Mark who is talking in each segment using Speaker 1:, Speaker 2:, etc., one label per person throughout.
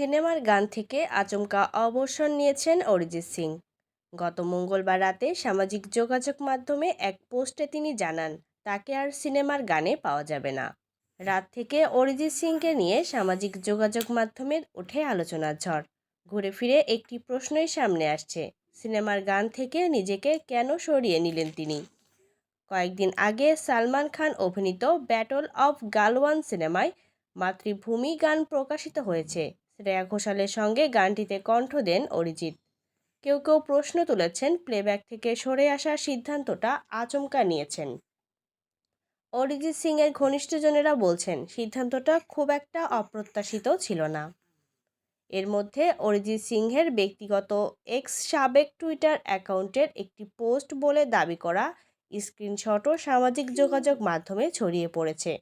Speaker 1: সিনেমার গান থেকে আচমকা অবসর নিয়েছেন অরিজিৎ সিং। গত মঙ্গলবার রাতে সামাজিক যোগাযোগ মাধ্যমে এক পোস্টে তিনি জানান তাকে আর সিনেমার গানে পাওয়া যাবে না। রাত থেকে অরিজিৎ সিংকে নিয়ে সামাজিক যোগাযোগ মাধ্যমের ওঠে আলোচনার ঝড়। ঘুরে ফিরে একটি প্রশ্নই সামনে আসছে, সিনেমার গান থেকে নিজেকে কেন সরিয়ে নিলেন তিনি। কয়েকদিন আগে সালমান খান অভিনীত ব্যাটল অফ গালওয়ান সিনেমায় মাতৃভূমি গান প্রকাশিত হয়েছে। শ্রেয়া ঘোষালের সঙ্গে গানটিতে কণ্ঠ দেন অরিজিৎ। কেউ কেউ প্রশ্ন তুলেছেন, প্লেব্যাক থেকে সরে আসার সিদ্ধান্তটা আচমকা নিয়েছেন। অরিজিৎ সিং এর ঘনিষ্ঠজনেরা বলছেন সিদ্ধান্তটা খুব একটা অপ্রত্যাশিত ছিল না। এর মধ্যে অরিজিৎ সিংহের ব্যক্তিগত এক্স সাবেক টুইটার অ্যাকাউন্টের একটি পোস্ট বলে দাবি করা স্ক্রিনশটও সামাজিক যোগাযোগ মাধ্যমে ছড়িয়ে পড়েছে।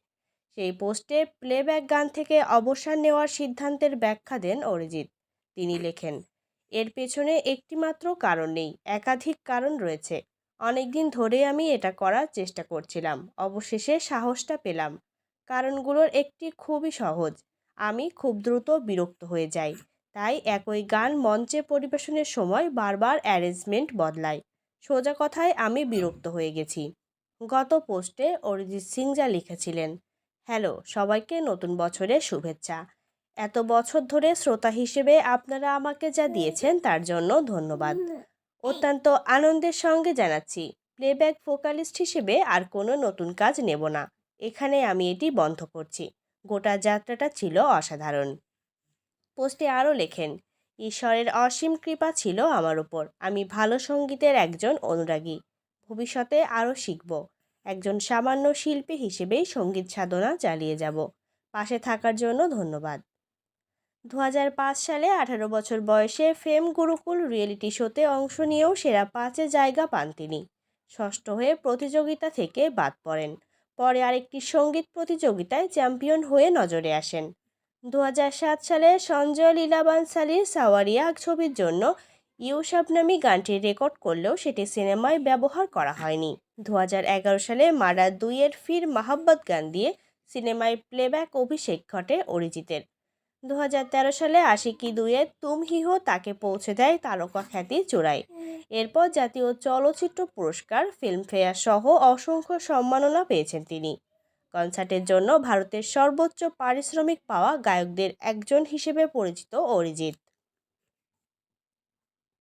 Speaker 1: সেই পোস্টে প্লেব্যাক গান থেকে অবসর নেওয়ার সিদ্ধান্তের ব্যাখ্যা দেন অরিজিৎ। তিনি লেখেন, এর পেছনে একটিমাত্র কারণ নেই, একাধিক কারণ রয়েছে। অনেকদিন ধরে আমি এটা করার চেষ্টা করছিলাম, অবশেষে সাহসটা পেলাম। কারণগুলোর একটি খুবই সহজ, আমি খুব দ্রুত বিরক্ত হয়ে যাই, তাই একই গান মঞ্চে পরিবেশনের সময় বারবার অ্যারেঞ্জমেন্ট বদলায়। সোজা কথায় আমি বিরক্ত হয়ে গেছি। গত পোস্টে অরিজিৎ সিং যা লিখেছিলেন, হ্যালো সবাইকে, নতুন বছরের শুভেচ্ছা। এত বছর ধরে শ্রোতা হিসেবে আপনারা আমাকে যা দিয়েছেন তার জন্য ধন্যবাদ। অত্যন্ত আনন্দের সঙ্গে জানাচ্ছি, প্লেব্যাক ভোকালিস্ট হিসেবে আর কোনো নতুন কাজ নেব না। এখানে আমি এটি বন্ধ করছি। গোটা যাত্রাটা ছিল অসাধারণ। পোস্টে আরও লেখেন, ঈশ্বরের অসীম কৃপা ছিল আমার উপর। আমি ভালো সঙ্গীতের একজন অনুরাগী, ভবিষ্যতে আরও শিখব। একজন সামান্য শিল্পী হিসেবেই সঙ্গীত সাধনা চালিয়ে যাব। পাশে থাকার জন্য ধন্যবাদ। 2005 সালে 18 বছর বয়সে ফেম গুরুকুল রিয়েলিটি শোতে অংশ নিয়েও সেরা 5-এ জায়গা পান তিনি। ষষ্ঠ হয়ে প্রতিযোগিতা থেকে বাদ পড়েন। পরে আরেকটি সঙ্গীত প্রতিযোগিতায় চ্যাম্পিয়ন হয়ে নজরে আসেন। 2007 সালে সঞ্জয় লীলা বানসালির সাওয়ারিয়া ছবির জন্য ইউ শাবনামি গানটি রেকর্ড করলেও সেটি সিনেমায় ব্যবহার করা হয়নি। 2011 সালে মারা 2-এর ফির মাহাব্বত গান দিয়ে সিনেমায় প্লেব্যাক অভিষেক ঘটে অরিজিতের। 2013 সালে আশিকি 2-এর তুম হি হো তাকে পৌঁছে দেয় তারকা খ্যাতির চূড়ায়। এরপর জাতীয় চলচ্চিত্র পুরস্কার, ফিল্মফেয়ার সহ অসংখ্য সম্মাননা পেয়েছেন তিনি। কনসার্টের জন্য ভারতের সর্বোচ্চ পারিশ্রমিক পাওয়া গায়কদের একজন হিসেবে পরিচিত অরিজিৎ।